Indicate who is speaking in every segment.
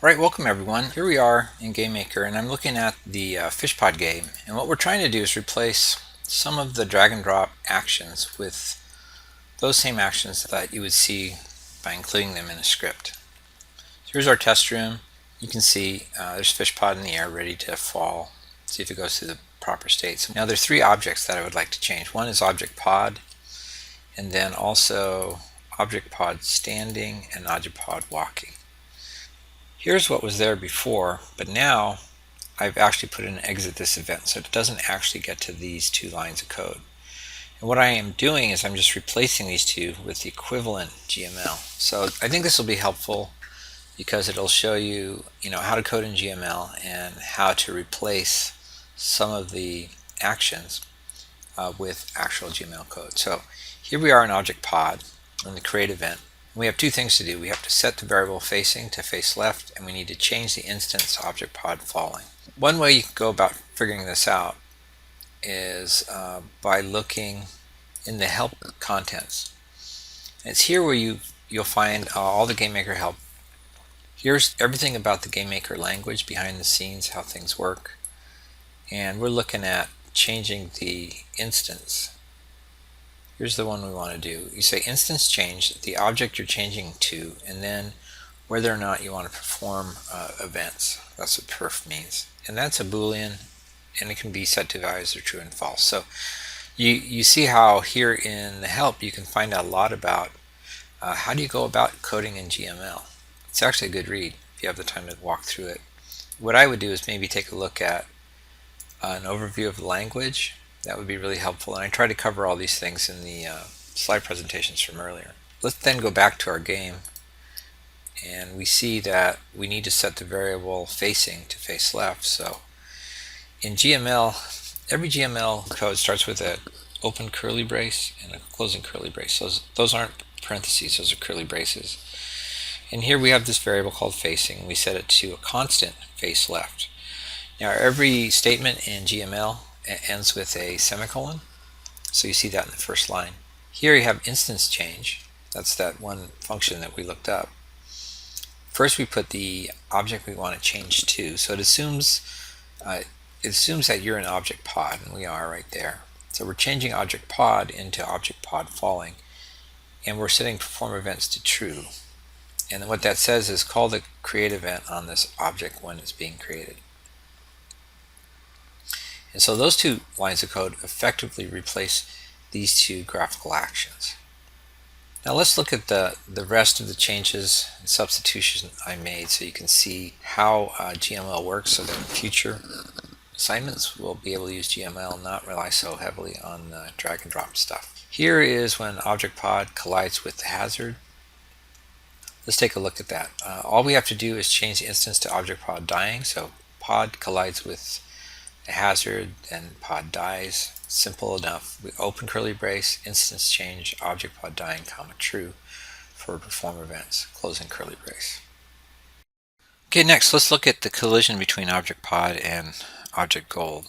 Speaker 1: Alright, welcome everyone. Here we are in GameMaker and I'm looking at the FishPod game, and what we're trying to do is replace some of the drag and drop actions with those same actions that you would see by including them in a script. So here's our test room. You can see there's FishPod in the air ready to fall. See if it goes through the proper states. Now there are three objects that I would like to change. One is object pod, and then also object pod standing and object pod walking. Here's what was there before, but now I've actually put in exit this event, so it doesn't actually get to these two lines of code. And what I am doing is I'm just replacing these two with the equivalent GML. So I think this will be helpful because it'll show you, how to code in GML and how to replace some of the actions with actual GML code. So here we are in object pod in the create event. We have two things to do. We have to set the variable facing to face left, and we need to change the instance to object pod falling. One way you can go about figuring this out is by looking in the help contents. It's here where you'll find all the GameMaker help. Here's everything about the GameMaker language behind the scenes, how things work, and we're looking at changing the instance. Here's the one we want to do. You say instance change, the object you're changing to, and then whether or not you want to perform events. That's what perf means. And that's a Boolean, and it can be set to values of true and false. So you see how here in the help you can find out a lot about how do you go about coding in GML. It's actually a good read if you have the time to walk through it. What I would do is maybe take a look at an overview of the language. That would be really helpful, and I try to cover all these things in the slide presentations from earlier. Let's then go back to our game, and we see that we need to set the variable facing to face left. So in GML, every GML code starts with an open curly brace and a closing curly brace. Those aren't parentheses, those are curly braces. And here we have this variable called facing. We set it to a constant face left. Now every statement in GML ends with a semicolon, so you see that in the first line. Here you have instance change. That's that one function that we looked up. First we put the object we want to change to, so it assumes that you're an object pod, and we are right there. So we're changing object pod into object pod falling, and we're setting perform events to true. And what that says is call the create event on this object when it's being created. And so those two lines of code effectively replace these two graphical actions. Now let's look at the rest of the changes and substitutions I made so you can see how GML works, so that in future assignments we'll be able to use GML and not rely so heavily on drag and drop stuff. Here is when object pod collides with the hazard. Let's take a look at that. All we have to do is change the instance to object pod dying. So pod collides with a hazard and pod dies. Simple enough. We open curly brace, instance change, object pod dying, comma true for perform events, closing curly brace. Okay, next let's look at the collision between object pod and object gold.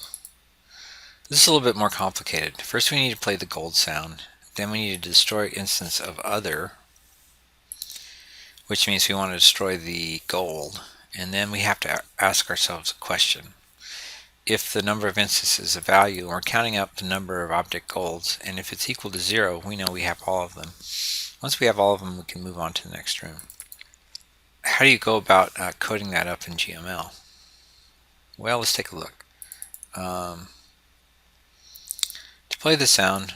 Speaker 1: This is a little bit more complicated. First we need to play the gold sound, then we need to destroy instance of other, which means we want to destroy the gold, and then we have to ask ourselves a question. If the number of instances is a value, we're counting up the number of object golds, and if it's equal to 0, we know we have all of them. Once we have all of them, we can move on to the next room. How do you go about coding that up in GML? Well, let's take a look. To play the sound,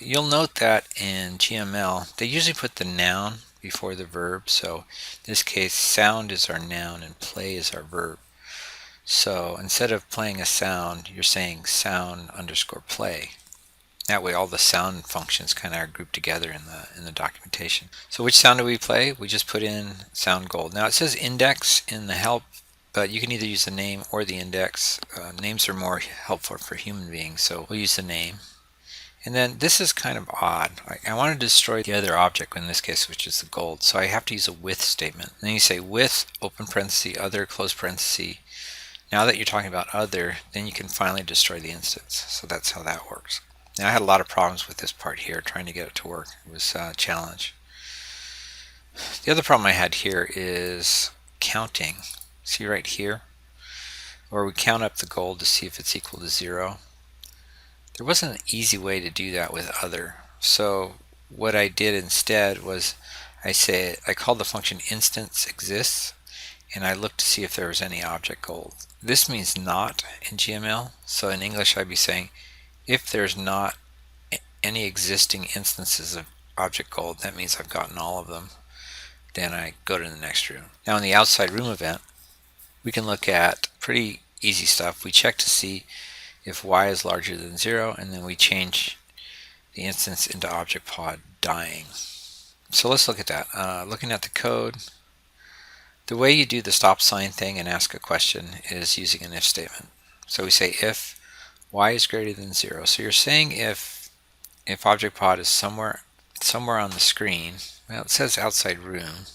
Speaker 1: you'll note that in GML, they usually put the noun before the verb. So in this case, sound is our noun and play is our verb. So instead of playing a sound, you're saying sound underscore play. That way all the sound functions kind of are grouped together in the documentation. So which sound do we play? We just put in sound gold. Now it says index in the help, but you can either use the name or the index. Names are more helpful for human beings, so we'll use the name. And then this is kind of odd. I want to destroy the other object, in this case, which is the gold. So I have to use a with statement. And then you say with, open parenthesis, other, close parenthesis. Now that you're talking about other, then you can finally destroy the instance. So that's how that works. Now I had a lot of problems with this part here, trying to get it to work. It was a challenge. The other problem I had here is counting. See right here, where we count up the gold to see if it's equal to 0. There wasn't an easy way to do that with other. So what I did instead was I called the function instance exists, and I looked to see if there was any object gold. This means not in GML, so in English I'd be saying if there's not any existing instances of object gold, that means I've gotten all of them. Then I go to the next room. Now in the outside room event, we can look at pretty easy stuff. We check to see if y is larger than 0, and then we change the instance into object pod dying. So let's look at that. Looking at the code, the way you do the stop sign thing and ask a question is using an if statement. So we say if y is greater than 0. So you're saying if object pod is somewhere on the screen. Well, it says outside room.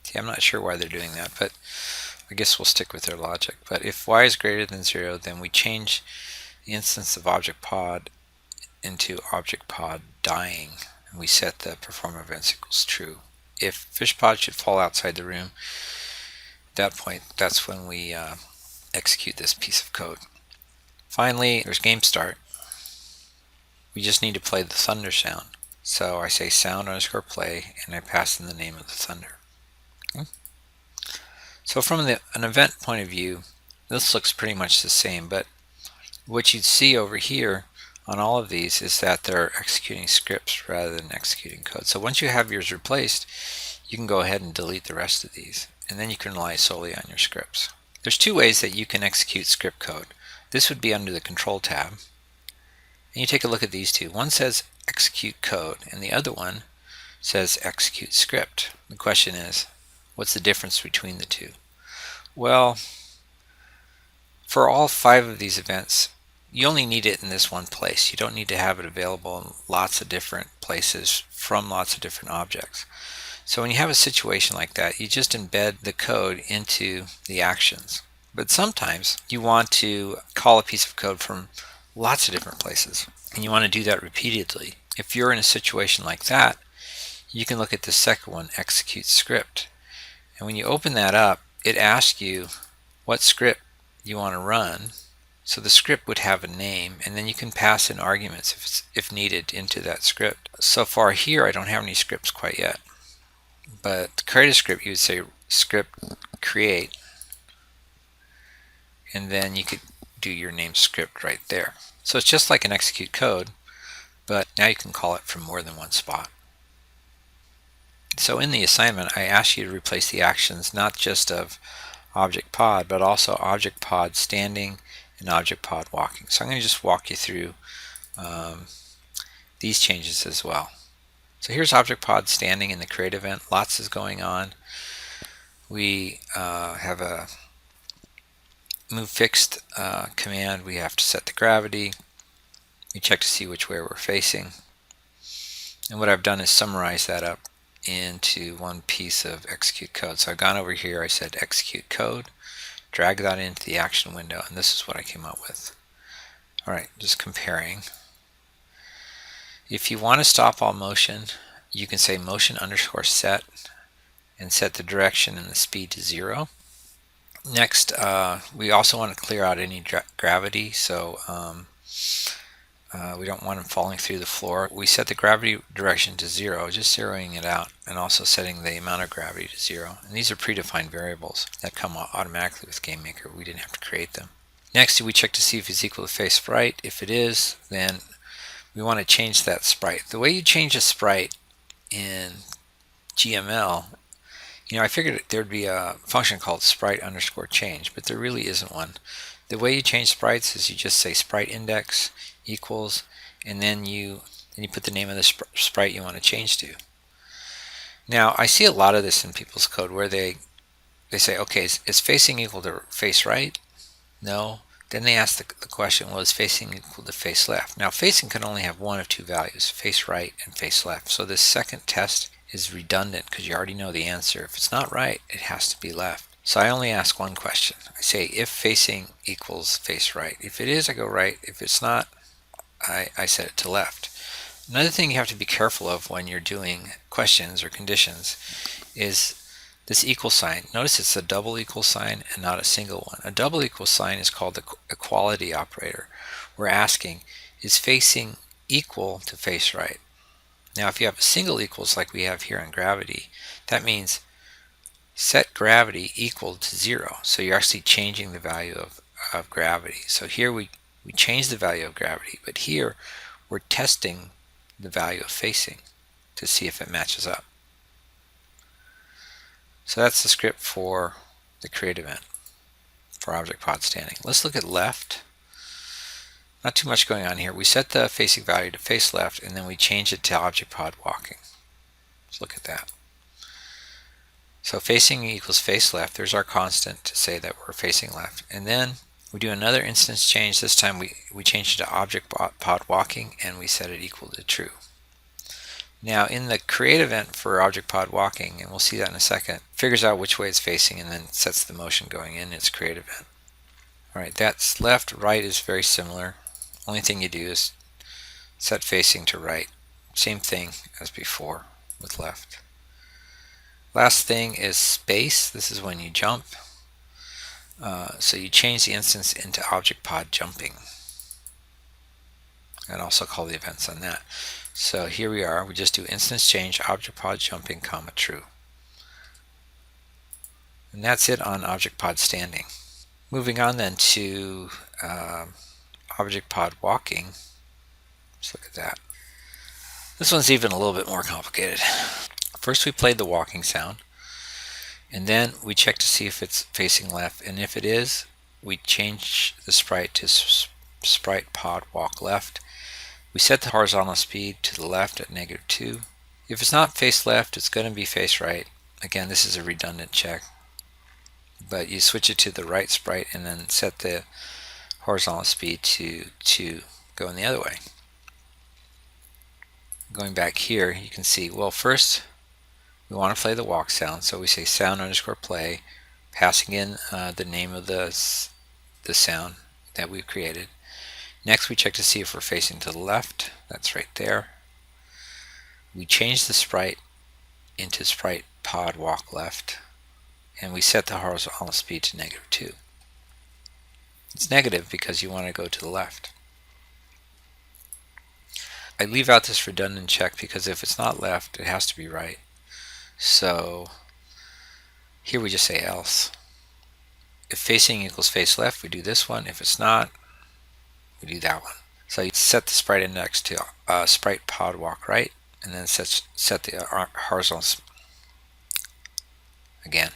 Speaker 1: See, I'm not sure why they're doing that, but I guess we'll stick with their logic. But if y is greater than 0, then we change the instance of object pod into object pod dying, and we set the perform events equals true. If fish pod should fall outside the room, at that point, that's when we execute this piece of code. Finally, there's game start. We just need to play the thunder sound. So I say sound underscore play, and I pass in the name of the thunder. Okay. So from an event point of view, this looks pretty much the same, but what you'd see over here on all of these is that they're executing scripts rather than executing code. So once you have yours replaced, you can go ahead and delete the rest of these, and then you can rely solely on your scripts. There's two ways that you can execute script code. This would be under the Control tab, and you take a look at these two. One says execute code, and the other one says execute script. The question is, what's the difference between the two? Well, for all 5 of these events, you only need it in this one place. You don't need to have it available in lots of different places from lots of different objects. So when you have a situation like that, you just embed the code into the actions. But sometimes you want to call a piece of code from lots of different places, and you want to do that repeatedly. If you're in a situation like that, you can look at the second one, execute script. And when you open that up, it asks you what script you want to run. So the script would have a name, and then you can pass in arguments if needed into that script. So far here, I don't have any scripts quite yet. But to create a script, you would say script create, and then you could do your name script right there. So it's just like an execute code, but now you can call it from more than one spot. So in the assignment, I asked you to replace the actions not just of object pod, but also object pod standing and object pod walking. So I'm going to just walk you through these changes as well. So here's object pod standing in the create event. Lots is going on. We have a move fixed command. We have to set the gravity. We check to see which way we're facing. And what I've done is summarize that up into one piece of execute code. So I've gone over here, I said execute code, drag that into the action window, and this is what I came up with. Alright, just comparing. If you want to stop all motion, you can say motion underscore set and set the direction and the speed to 0. Next, we also want to clear out any gravity, so we don't want them falling through the floor. We set the gravity direction to 0, just zeroing it out, and also setting the amount of gravity to 0. And these are predefined variables that come automatically with GameMaker. We didn't have to create them. Next, we check to see if it's equal to face sprite. If it is, then we want to change that sprite. The way you change a sprite in GML, I figured there'd be a function called sprite underscore change, but there really isn't one. The way you change sprites is you just say sprite index equals, and then you put the name of the sprite you want to change to. Now I see a lot of this in people's code where they say, okay, is facing equal to face right? No. Then they ask the question, well, is facing equal to face left? Now facing can only have one of two values, face right and face left. So this second test is redundant because you already know the answer. If it's not right, it has to be left. So I only ask one question. I say if facing equals face right. If it is, I go right. If it's not, I set it to left. Another thing you have to be careful of when you're doing questions or conditions is this equal sign. Notice it's a double equal sign and not a single one. A double equal sign is called the equality operator. We're asking, is facing equal to face right? Now if you have a single equals like we have here on gravity, that means set gravity equal to 0. So you're actually changing the value of gravity. So here we change the value of gravity, but here we're testing the value of facing to see if it matches up. So that's the script for the create event for object pod standing. Let's look at left. Not too much going on here. We set the facing value to face left, and then we change it to object pod walking. Let's look at that. So facing equals face left. There's our constant to say that we're facing left. And then we do another instance change. This time we change it to object pod walking, and we set it equal to true. Now in the create event for object pod walking, and we'll see that in a second, figures out which way it's facing and then sets the motion going in its create event. Alright, that's left. Right is very similar. Only thing you do is set facing to right. Same thing as before with left. Last thing is space. This is when you jump. So you change the instance into object pod jumping, and also call the events on that. So here we are. We just do instance change object pod jumping comma true. And that's it on object pod standing. Moving on then to object pod walking. Let's look at that. This one's even a little bit more complicated. First we played the walking sound, and then we check to see if it's facing left, and if it is, we change the sprite to sprite pod walk left. We set the horizontal speed to the left at -2. If it's not face left, it's going to be face right. Again, this is a redundant check, but you switch it to the right sprite and then set the horizontal speed to go in the other way. Going back here, you can see, well, first we want to play the walk sound, so we say sound underscore play, passing in the name of the sound that we've created. Next we check to see if we're facing to the left. That's right there. We change the sprite into sprite pod walk left, and we set the horizontal speed to -2. It's negative because you want to go to the left. I leave out this redundant check because if it's not left, it has to be right. So here we just say else. If facing equals face left, we do this one. If it's not, we do that one. So you set the sprite index to sprite pod walk right, and then set the horizontal again.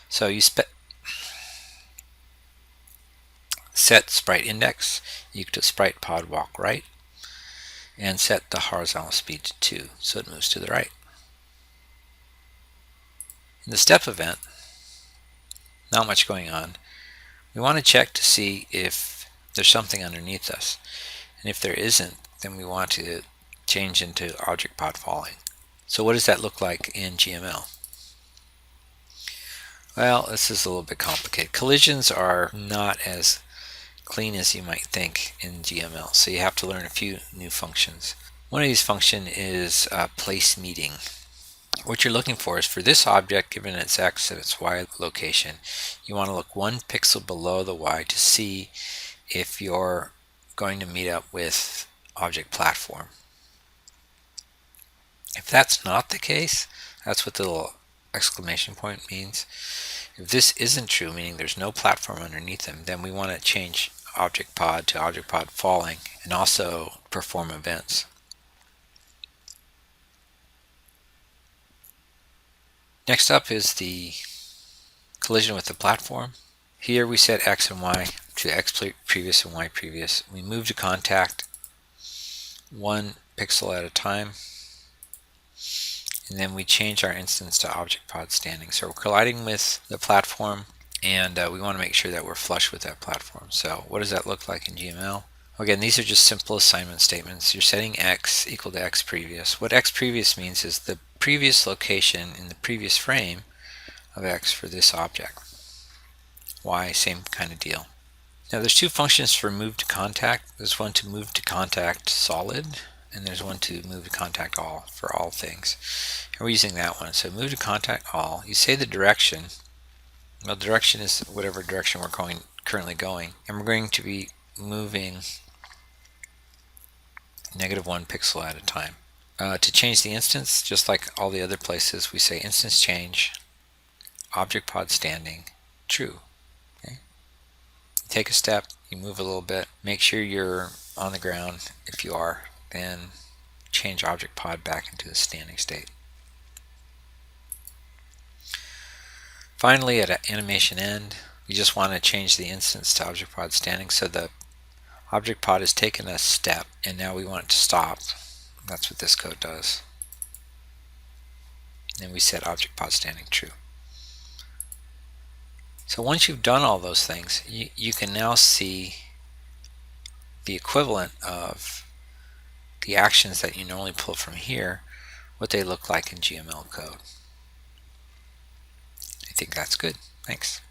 Speaker 1: So you set sprite index equal to sprite pod walk right, and set the horizontal speed to 2, so it moves to the right. In the step event, not much going on. We want to check to see if there's something underneath us, and if there isn't, then we want to change into object pod falling. So what does that look like in GML? Well, this is a little bit complicated. Collisions are not as clean as you might think in GML, so you have to learn a few new functions. One of these functions is place meeting. What you're looking for is for this object, given its x and its y location, you want to look 1 pixel below the y to see if you're going to meet up with object platform. If that's not the case, that's what the little exclamation point means. If this isn't true, meaning there's no platform underneath them, then we want to change object pod to object pod falling and also perform events. Next up is the collision with the platform. Here we set x and y to x previous and y previous. We move to contact 1 pixel at a time, and then we change our instance to object pod standing. So we're colliding with the platform, and we want to make sure that we're flush with that platform. So what does that look like in GML? Again, these are just simple assignment statements. You're setting x equal to x previous. What x previous means is the previous location in the previous frame of x for this object. Y, same kind of deal. Now there's two functions for move to contact. There's one to move to contact solid, and there's one to move to contact all for all things. And we're using that one. So move to contact all. You say the direction. Well, direction is whatever direction we're currently going. And we're going to be moving -1 pixel at a time. To change the instance, just like all the other places, we say instance change, object pod standing, true. Okay? You take a step, you move a little bit, make sure you're on the ground. If you are, then change object pod back into the standing state. Finally, at an animation end, we just want to change the instance to object pod standing, so the object pod has taken a step and now we want it to stop. That's what this code does. And we set object pod standing true. So once you've done all those things, you can now see the equivalent of the actions that you normally pull from here, what they look like in GML code. I think that's good. Thanks.